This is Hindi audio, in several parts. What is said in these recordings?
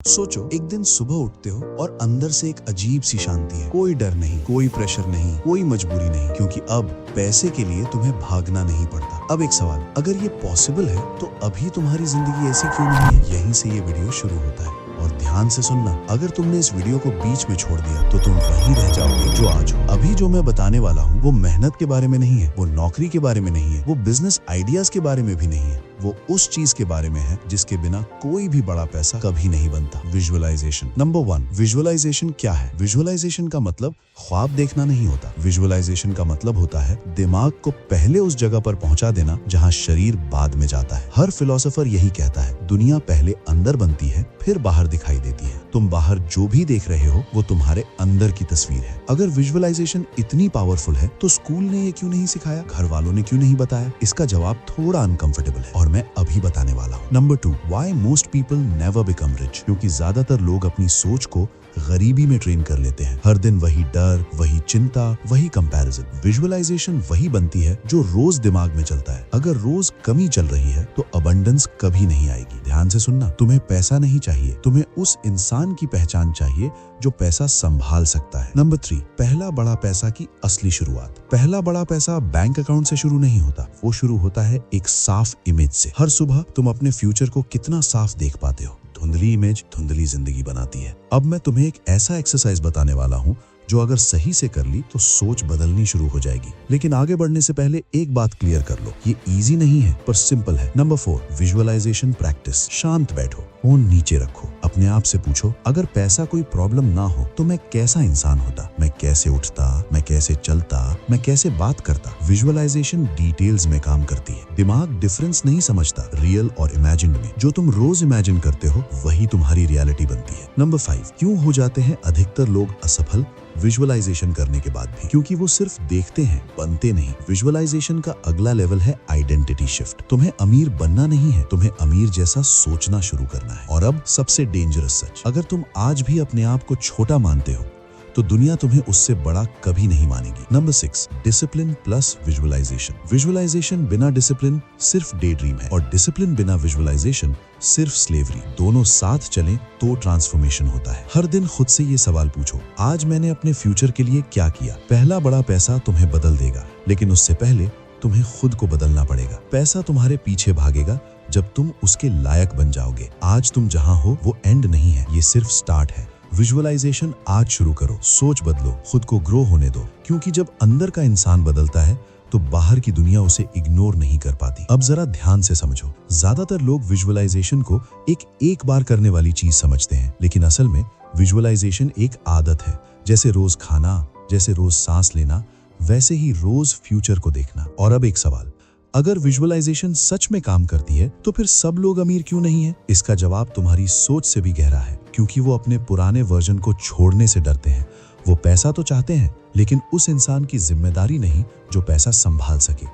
सोचो, एक दिन सुबह उठते हो और अंदर से एक अजीब सी शांति है। कोई डर नहीं, कोई प्रेशर नहीं, कोई मजबूरी नहीं, क्योंकि अब पैसे के लिए तुम्हें भागना नहीं पड़ता। अब एक सवाल, अगर ये पॉसिबल है तो अभी तुम्हारी जिंदगी ऐसी क्यों नहीं है? यहीं से ये वीडियो शुरू होता है। और ध्यान से सुनना, अगर तुमने इस वीडियो को बीच में छोड़ दिया तो तुम वहीं रह जाओगे जो आज हो। अभी जो मैं बताने वाला हूँ वो मेहनत के बारे में नहीं है, वो नौकरी के बारे में नहीं है, वो बिजनेस आइडियाज के बारे में भी नहीं है। वो उस चीज के बारे में है जिसके बिना कोई भी बड़ा पैसा कभी नहीं बनता। विजुअलाइजेशन। नंबर 1, विजुअलाइजेशन क्या है? विजुअलाइजेशन का मतलब ख्वाब देखना नहीं होता। विजुअलाइजेशन का मतलब होता है दिमाग को पहले उस जगह पर पहुंचा देना जहां शरीर बाद में जाता है। हर फिलोसोफर यही कहता है, दुनिया पहले अंदर बनती है फिर बाहर दिखाई देती है। तुम बाहर जो भी देख रहे हो वो तुम्हारे अंदर की तस्वीर है। अगर विजुअलाइजेशन इतनी पावरफुल है तो स्कूल ने ये क्यों नहीं सिखाया? घर वालों ने क्यों नहीं बताया? इसका जवाब थोड़ा अनकंफर्टेबल है और मैं अभी बताने वाला हूँ। Number 2, why most people never become rich? क्योंकि ज्यादातर लोग अपनी सोच को गरीबी में ट्रेन कर लेते हैं। हर दिन वही डर, वही चिंता, वही कंपैरिजन। विजुअलाइजेशन वही बनती है जो रोज दिमाग में चलता है। अगर रोज कमी चल रही है तो अबंडेंस कभी नहीं आएगी। ध्यान से सुनना, तुम्हें पैसा नहीं चाहिए, तुम्हें उस इंसान की पहचान चाहिए जो पैसा संभाल सकता है। नंबर 3, पहला बड़ा पैसा की असली शुरुआत। पहला बड़ा पैसा बैंक अकाउंट से शुरू नहीं होता, वो शुरू होता है एक साफ इमेज से। हर सुबह तुम अपने फ्यूचर को कितना साफ देख पाते हो? धुंधली इमेज धुंधली जिंदगी बनाती है। अब मैं तुम्हें एक ऐसा एक्सरसाइज बताने वाला हूँ जो अगर सही से कर ली तो सोच बदलनी शुरू हो जाएगी। लेकिन आगे बढ़ने से पहले एक बात क्लियर कर लो, ये इजी नहीं है पर सिंपल है। Number 4, visualisation practice. शांत बैठो, फोन नीचे रखो, अपने आप से पूछो, अगर पैसा कोई प्रॉब्लम ना हो तो मैं कैसा इंसान होता? मैं कैसे उठता? मैं कैसे चलता? मैं कैसे बात करता? विजुअलाइजेशन डिटेल्स में काम करती है। दिमाग डिफरेंस नहीं समझता रियल और इमेजिन्ड में। जो तुम रोज इमेजिन करते हो वही तुम्हारी रियलिटी बनती है। नंबर 5, क्यों हो जाते हैं अधिकतर लोग असफल विजुअलाइजेशन करने के बाद भी? क्योंकि वो सिर्फ देखते हैं, बनते नहीं। विजुअलाइजेशन का अगला लेवल है आइडेंटिटी शिफ्ट। तुम्हें अमीर बनना नहीं है, तुम्हें अमीर जैसा सोचना शुरू करना है। और अब सबसे डेंजरस सच, अगर तुम आज भी अपने आप को छोटा मानते हो तो दुनिया तुम्हें उससे बड़ा कभी नहीं मानेगी। Number 6, discipline plus visualisation. Visualisation बिना डिसिप्लिन सिर्फ डे ड्रीम है और डिसिप्लिन बिना विजुअलाइजेशन सिर्फ स्लेवरी। दोनों साथ चलें तो ट्रांसफॉर्मेशन होता है। हर दिन खुद से ये सवाल पूछो, आज मैंने अपने फ्यूचर के लिए क्या किया? पहला बड़ा पैसा तुम्हें बदल देगा, लेकिन उससे पहले तुम्हें खुद को बदलना पड़ेगा। पैसा तुम्हारे पीछे भागेगा जब तुम उसके लायक बन जाओगे। आज तुम जहां हो वो एंड नहीं है, ये सिर्फ स्टार्ट है। विजुअलाइजेशन आज शुरू करो, सोच बदलो, खुद को ग्रो होने दो, क्योंकि जब अंदर का इंसान बदलता है तो बाहर की दुनिया उसे इग्नोर नहीं कर पाती। अब जरा ध्यान से समझो, ज्यादातर लोग विजुअलाइजेशन को एक बार करने वाली चीज समझते हैं, लेकिन असल में विजुअलाइजेशन एक आदत है। जैसे रोज खाना, जैसे रोज सांस लेना, वैसे ही रोज फ्यूचर को देखना। और अब एक सवाल, अगर विजुअलाइजेशन सच में काम करती है तो फिर सब लोग अमीर क्यों नहीं है? इसका जवाब तुम्हारी सोच से भी गहरा है, क्योंकि वो अपने पुराने वर्जन को छोड़ने से डरते हैं। वो पैसा तो चाहते हैं, लेकिन उस इंसान की जिम्मेदारी नहीं जो पैसा संभाल सके।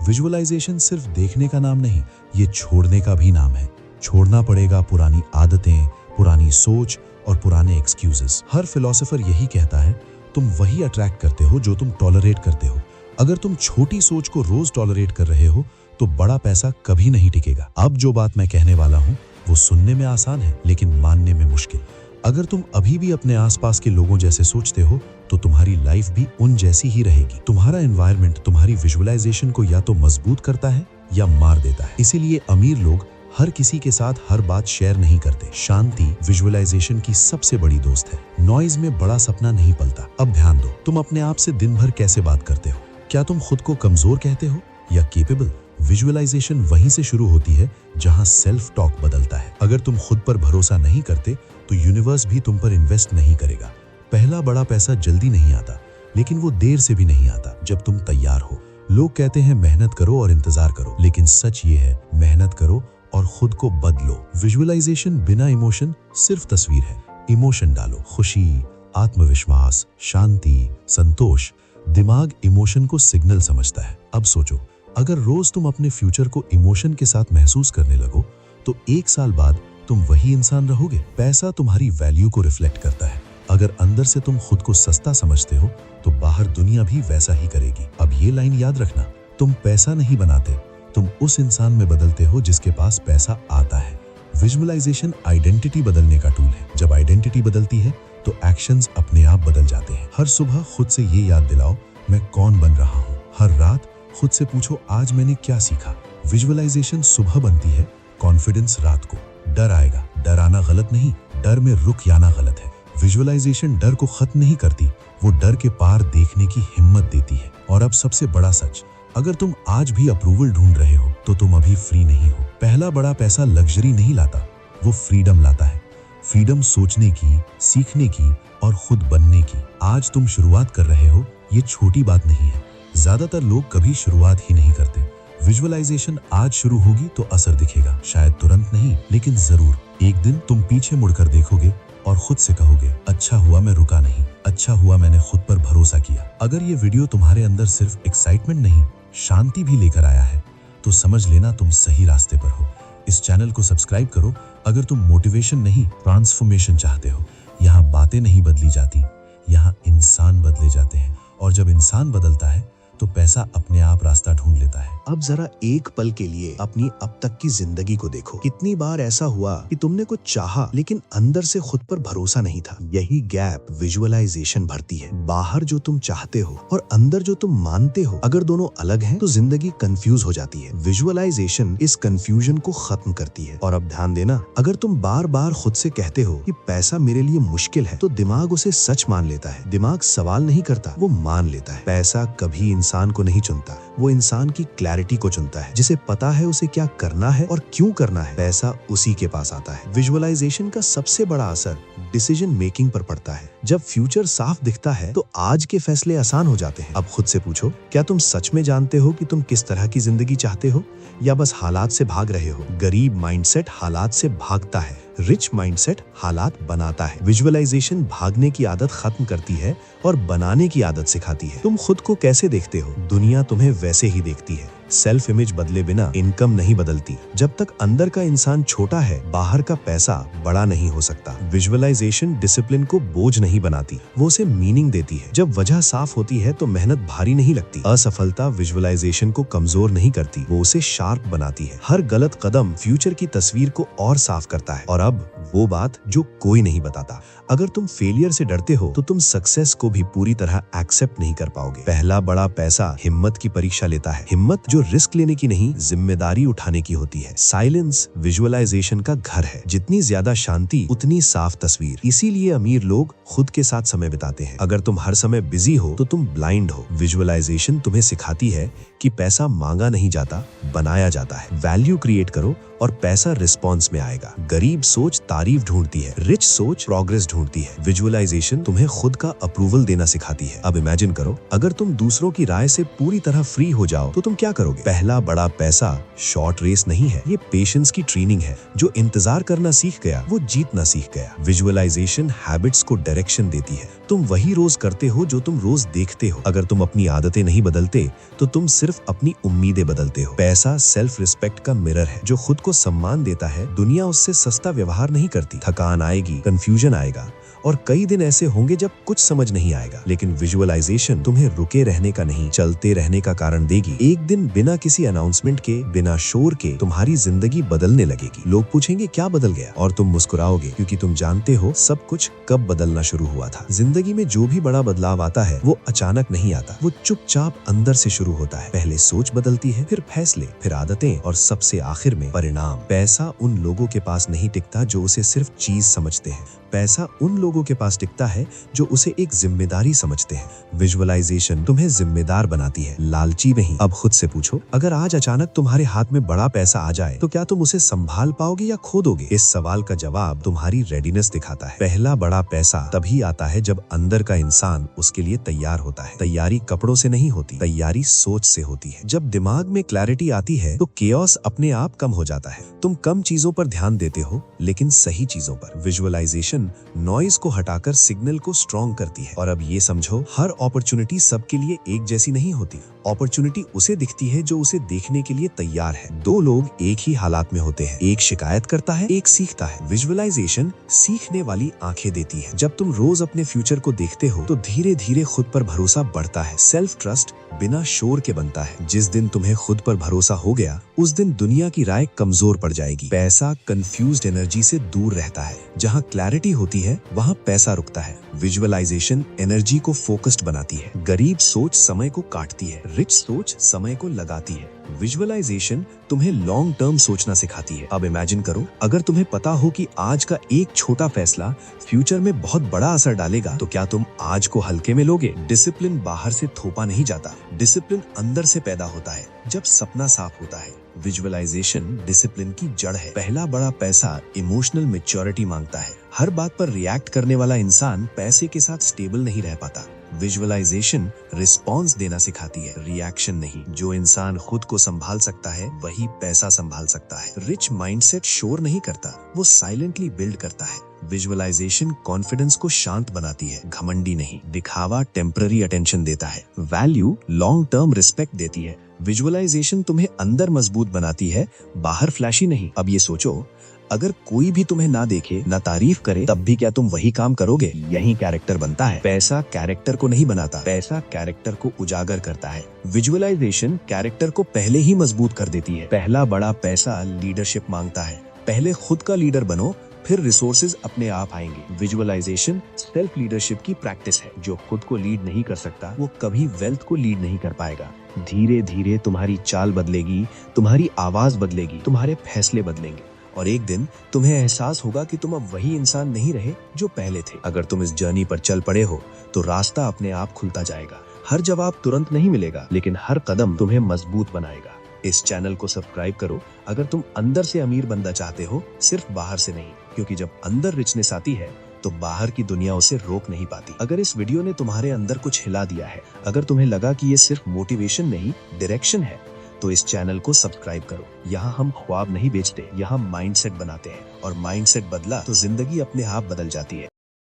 विजुअलाइजेशन सिर्फ देखने का नाम नहीं, ये छोड़ने का भी नाम है। छोड़ना पड़ेगा पुरानी आदतें, पुरानी सोच और पुराने एक्सक्यूजेस। हर फिलोसोफर यही कहता है, तुम वही अट्रैक्ट करते हो जो तुम टॉलरेट करते हो। अगर तुम छोटी सोच को रोज टॉलरेट कर रहे हो तो बड़ा पैसा कभी नहीं टिकेगा। अब जो बात मैं कहने वाला हूँ वो सुनने में आसान है लेकिन मानने में मुश्किल। अगर तुम अभी भी अपने आसपास के लोगों जैसे सोचते हो तो तुम्हारी लाइफ भी उन जैसी ही रहेगी। तुम्हारा एनवायरनमेंट तुम्हारी विजुअलाइजेशन को या तो मजबूत करता है या मार देता है। इसीलिए अमीर लोग हर किसी के साथ हर बात शेयर नहीं करते। शांति विजुअलाइजेशन की सबसे बड़ी दोस्त है। नॉइज में बड़ा सपना नहीं पलता। अब ध्यान दो, तुम अपने आप से दिन भर कैसे बात करते हो? क्या तुम खुद को कमजोर कहते हो या केपेबल? विजुअलाइजेशन वहीं से शुरू होती है जहां सेल्फ टॉक बदलता है। अगर तुम खुद पर भरोसा नहीं करते तो यूनिवर्स भी तुम पर इन्वेस्ट नहीं करेगा। पहला बड़ा पैसा जल्दी नहीं आता, लेकिन वो देर से भी नहीं आता जब तुम तैयार हो। लोग कहते हैं मेहनत करो और इंतजार करो, लेकिन सच ये है, मेहनत करो और खुद को बदलो। विजुअलाइजेशन बिना इमोशन सिर्फ तस्वीर है। इमोशन डालो, खुशी, आत्मविश्वास, शांति, संतोष। दिमाग इमोशन को सिग्नल समझता है। अब सोचो, अगर रोज तुम अपने फ्यूचर को इमोशन के साथ महसूस करने लगो तो 1 साल बाद तुम वही इंसान रहोगे। पैसा तुम्हारी वैल्यू को रिफ्लेक्ट करता है। अगर अंदर से तुम खुद को सस्ता समझते हो तो बाहर दुनिया भी वैसा ही करेगी। अब ये लाइन याद रखना, तुम पैसा नहीं बनाते, तुम उस इंसान में बदलते हो जिसके पास पैसा आता है। विजुअलाइजेशन आइडेंटिटी बदलने का टूल है। जब आइडेंटिटी बदलती है तो एक्शंस अपने आप बदल जाते हैं। हर सुबह खुद से ये याद दिलाओ, मैं कौन बन रहा हूँ। हर रात खुद से पूछो, आज मैंने क्या सीखा। विजुअलाइजेशन सुबह बनती है, कॉन्फिडेंस रात को। डर आएगा, डर आना गलत नहीं, डर में रुक जाना गलत है। विजुअलाइजेशन डर को खत्म नहीं करती, वो डर के पार देखने की हिम्मत देती है। और अब सबसे बड़ा सच, अगर तुम आज भी अप्रूवल ढूंढ रहे हो तो तुम अभी फ्री नहीं हो। पहला बड़ा पैसा लग्जरी नहीं लाता, वो फ्रीडम लाता है। फ्रीडम सोचने की, सीखने की और खुद बनने की। आज तुम शुरुआत कर रहे हो, ये छोटी बात नहीं है। ज्यादातर लोग कभी शुरुआत ही नहीं करते। विजुअलाइजेशन आज शुरू होगी तो असर दिखेगा, शायद तुरंत नहीं, लेकिन जरूर। एक दिन तुम पीछे मुड़कर देखोगे और खुद से कहोगे, अच्छा हुआ मैं रुका नहीं, अच्छा हुआ मैंने खुद पर भरोसा किया। अगर ये वीडियो तुम्हारे अंदर सिर्फ एक्साइटमेंट नहीं, शांति भी लेकर आया है तो समझ लेना तुम सही रास्ते पर हो। इस चैनल को सब्सक्राइब करो अगर तुम मोटिवेशन नहीं, ट्रांसफॉर्मेशन चाहते हो। यहाँ बातें नहीं बदली जाती, यहाँ इंसान बदले जाते हैं। और जब इंसान बदलता है तो पैसा अपने आप रास्ता ढूंढ लेता है। अब जरा एक पल के लिए अपनी अब तक की जिंदगी को देखो। कितनी बार ऐसा हुआ कि तुमने कुछ चाहा लेकिन अंदर से खुद पर भरोसा नहीं था। यही गैप विजुअलाइजेशन भरती है। बाहर जो तुम चाहते हो और अंदर जो तुम मानते हो, अगर दोनों अलग हैं तो जिंदगी कंफ्यूज हो जाती है। विजुअलाइजेशन इस कंफ्यूजन को खत्म करती है। और अब ध्यान देना, अगर तुम बार बार खुद से कहते हो कि पैसा मेरे लिए मुश्किल है, तो दिमाग उसे सच मान लेता है। दिमाग सवाल नहीं करता, वो मान लेता है। पैसा कभी इंसान को नहीं चुनता, वो इंसान की क्लैरिटी को चुनता है। जिसे पता है उसे क्या करना है और क्यों करना है, पैसा उसी के पास आता है। विजुअलाइजेशन का सबसे बड़ा असर डिसीजन मेकिंग पर पड़ता है। जब फ्यूचर साफ दिखता है तो आज के फैसले आसान हो जाते हैं। अब खुद से पूछो, क्या तुम सच में जानते हो कि तुम किस तरह की जिंदगी चाहते हो, या बस हालात से भाग रहे हो? गरीब माइंडसेट हालात से भागता है, रिच माइंडसेट हालात बनाता है। विजुअलाइजेशन भागने की आदत खत्म करती है और बनाने की आदत सिखाती है। तुम खुद को कैसे देखते हो, दुनिया तुम्हें वैसे ही देखती है। सेल्फ इमेज बदले बिना इनकम नहीं बदलती। जब तक अंदर का इंसान छोटा है, बाहर का पैसा बड़ा नहीं हो सकता। विजुअलाइजेशन डिसिप्लिन को बोझ नहीं बनाती, वो उसे मीनिंग देती है। जब वजह साफ होती है तो मेहनत भारी नहीं लगती। असफलता विजुअलाइजेशन को कमजोर नहीं करती, वो उसे शार्प बनाती है। हर गलत कदम फ्यूचर की तस्वीर को और साफ करता है। और अब वो बात जो कोई नहीं बताता, अगर तुम फेलियर से डरते हो तो तुम सक्सेस को भी पूरी तरह एक्सेप्ट नहीं कर पाओगे। पहला बड़ा पैसा हिम्मत की परीक्षा लेता है। हिम्मत जो रिस्क लेने की नहीं, जिम्मेदारी उठाने की होती है। साइलेंस विजुअलाइजेशन का घर है। जितनी ज्यादा शांति उतनी साफ तस्वीर। इसीलिए अमीर लोग खुद के साथ समय बिताते हैं। अगर तुम हर समय बिजी हो तो तुम ब्लाइंड हो। विजुअलाइजेशन तुम्हें सिखाती है कि पैसा मांगा नहीं जाता, बनाया जाता है। वैल्यू क्रिएट करो और पैसा रिस्पॉन्स में आएगा। गरीब सोच तारीफ ढूंढती है, रिच सोच प्रोग्रेस ढूंढती है। विजुअलाइजेशन तुम्हें खुद का अप्रूवल देना सिखाती है। अब इमेजिन करो, अगर तुम दूसरों की राय से पूरी तरह फ्री हो जाओ तो तुम क्या करोगे? पहला बड़ा पैसा शॉर्ट रेस नहीं है, ये पेशेंस की ट्रेनिंग है। जो इंतजार करना सीख गया वो जीतना सीख गया। विजुअलाइजेशन हैबिट्स को डायरेक्शन देती है। तुम वही रोज करते हो जो तुम रोज देखते हो। अगर तुम अपनी आदतें नहीं बदलते तो तुम सिर्फ अपनी उम्मीदें बदलते हो। पैसा सेल्फ रिस्पेक्ट का मिरर है। जो खुद को सम्मान देता है, दुनिया उससे सस्ता व्यवहार नहीं करती। थकान आएगी, कंफ्यूजन आएगा और कई दिन ऐसे होंगे जब कुछ समझ नहीं आएगा, लेकिन विजुअलाइजेशन तुम्हें रुके रहने का नहीं, चलते रहने का कारण देगी। एक दिन बिना किसी अनाउंसमेंट के, बिना शोर के तुम्हारी जिंदगी बदलने लगेगी। लोग पूछेंगे क्या बदल गया, और तुम मुस्कुराओगे क्योंकि तुम जानते हो सब कुछ कब बदलना शुरू हुआ था। जिंदगी में जो भी बड़ा बदलाव आता है वो अचानक नहीं आता, वो चुपचाप अंदर से शुरू होता है। पहले सोच बदलती है, फिर फैसले, फिर आदतें और सबसे आखिर में परिणाम। पैसा उन लोगों के पास नहीं टिकता जो उसे सिर्फ चीज समझते हैं। पैसा उन लोगों के पास टिकता है जो उसे एक जिम्मेदारी समझते हैं। विजुअलाइजेशन तुम्हें जिम्मेदार बनाती है, लालची नहीं। अब खुद से पूछो, अगर आज अचानक तुम्हारे हाथ में बड़ा पैसा आ जाए तो क्या तुम उसे संभाल पाओगे या खो दोगे? इस सवाल का जवाब तुम्हारी रेडीनेस दिखाता है। पहला बड़ा पैसा तभी आता है जब अंदर का इंसान उसके लिए तैयार होता है। तैयारी कपड़ों से नहीं होती, तैयारी सोच से होती है। जब दिमाग में क्लैरिटी आती है तो केओस अपने आप कम हो जाता है। तुम कम चीजों पर ध्यान देते हो लेकिन सही चीजों पर। विजुअलाइजेशन नॉइज को हटाकर सिग्नल को स्ट्रॉन्ग करती है। और अब ये समझो, हर अपॉर्चुनिटी सबके लिए एक जैसी नहीं होती। अपॉर्चुनिटी उसे दिखती है जो उसे देखने के लिए तैयार है। दो लोग एक ही हालात में होते हैं, एक शिकायत करता है, एक सीखता है। विजुअलाइजेशन सीखने वाली आंखें देती है। जब तुम रोज अपने फ्यूचर को देखते हो तो धीरे धीरे खुद पर भरोसा बढ़ता है। सेल्फ ट्रस्ट बिना शोर के बनता है। जिस दिन तुम्हें खुद पर भरोसा हो गया उस दिन दुनिया की राय कमजोर पड़ जाएगी। पैसा कंफ्यूज्ड एनर्जी से दूर रहता है। जहाँ क्लैरिटी होती है वहाँ पैसा रुकता है। विजुअलाइजेशन एनर्जी को फोकस्ड बनाती है। गरीब सोच समय को काटती है, रिच सोच समय को लगाती है। विजुअलाइजेशन तुम्हें लॉन्ग टर्म सोचना सिखाती है। अब इमेजिन करो, अगर तुम्हें पता हो कि आज का एक छोटा फैसला फ्यूचर में बहुत बड़ा असर डालेगा, तो क्या तुम आज को हल्के में लोगे? डिसिप्लिन बाहर से थोपा नहीं जाता, डिसिप्लिन अंदर से पैदा होता है जब सपना साफ होता है। विजुअलाइजेशन डिसिप्लिन की जड़ है। पहला बड़ा पैसा इमोशनल मैच्योरिटी मांगता है। हर बात पर रिएक्ट करने वाला इंसान पैसे के साथ स्टेबल नहीं रह पाता। विजुअलाइजेशन रिस्पॉन्स देना सिखाती है, रिएक्शन नहीं। जो इंसान खुद को संभाल सकता है वही पैसा संभाल सकता है। रिच माइंडसेट शोर नहीं करता, वो साइलेंटली बिल्ड करता है। विजुअलाइजेशन कॉन्फिडेंस को शांत बनाती है, घमंडी नहीं। दिखावा टेम्पररी अटेंशन देता है, वैल्यू लॉन्ग टर्म रिस्पेक्ट देती है। विजुअलाइजेशन तुम्हें अंदर मजबूत बनाती है, बाहर फ्लैशी नहीं। अब ये सोचो, अगर कोई भी तुम्हें ना देखे, ना तारीफ करे, तब भी क्या तुम वही काम करोगे? यही कैरेक्टर बनता है। पैसा कैरेक्टर को नहीं बनाता, पैसा कैरेक्टर को उजागर करता है। विजुअलाइजेशन कैरेक्टर को पहले ही मजबूत कर देती है। पहला बड़ा पैसा लीडरशिप मांगता है। पहले खुद का लीडर बनो, फिर रिसोर्सेज अपने आप आएंगे। विजुअलाइजेशन सेल्फ लीडरशिप की प्रैक्टिस है। जो खुद को लीड नहीं कर सकता, वो कभी वेल्थ को लीड नहीं कर पाएगा। धीरे धीरे तुम्हारी चाल बदलेगी, तुम्हारी आवाज बदलेगी, तुम्हारे फैसले बदलेंगे, और एक दिन तुम्हें एहसास होगा कि तुम अब वही इंसान नहीं रहे जो पहले थे। अगर तुम इस जर्नी पर चल पड़े हो तो रास्ता अपने आप खुलता जाएगा। हर जवाब तुरंत नहीं मिलेगा, लेकिन हर कदम तुम्हें मजबूत बनाएगा। इस चैनल को सब्सक्राइब करो अगर तुम अंदर से अमीर बनना चाहते हो, सिर्फ बाहर से नहीं, क्योंकि जब अंदर रिचनेस आती है तो बाहर की दुनिया उसे रोक नहीं पाती। अगर इस वीडियो ने तुम्हारे अंदर कुछ हिला दिया है, अगर तुम्हें लगा कि ये सिर्फ मोटिवेशन नहीं डायरेक्शन है, तो इस चैनल को सब्सक्राइब करो। यहाँ हम ख्वाब नहीं बेचते, यहाँ माइंडसेट बनाते हैं, और माइंडसेट बदला तो जिंदगी अपने आप बदल जाती है।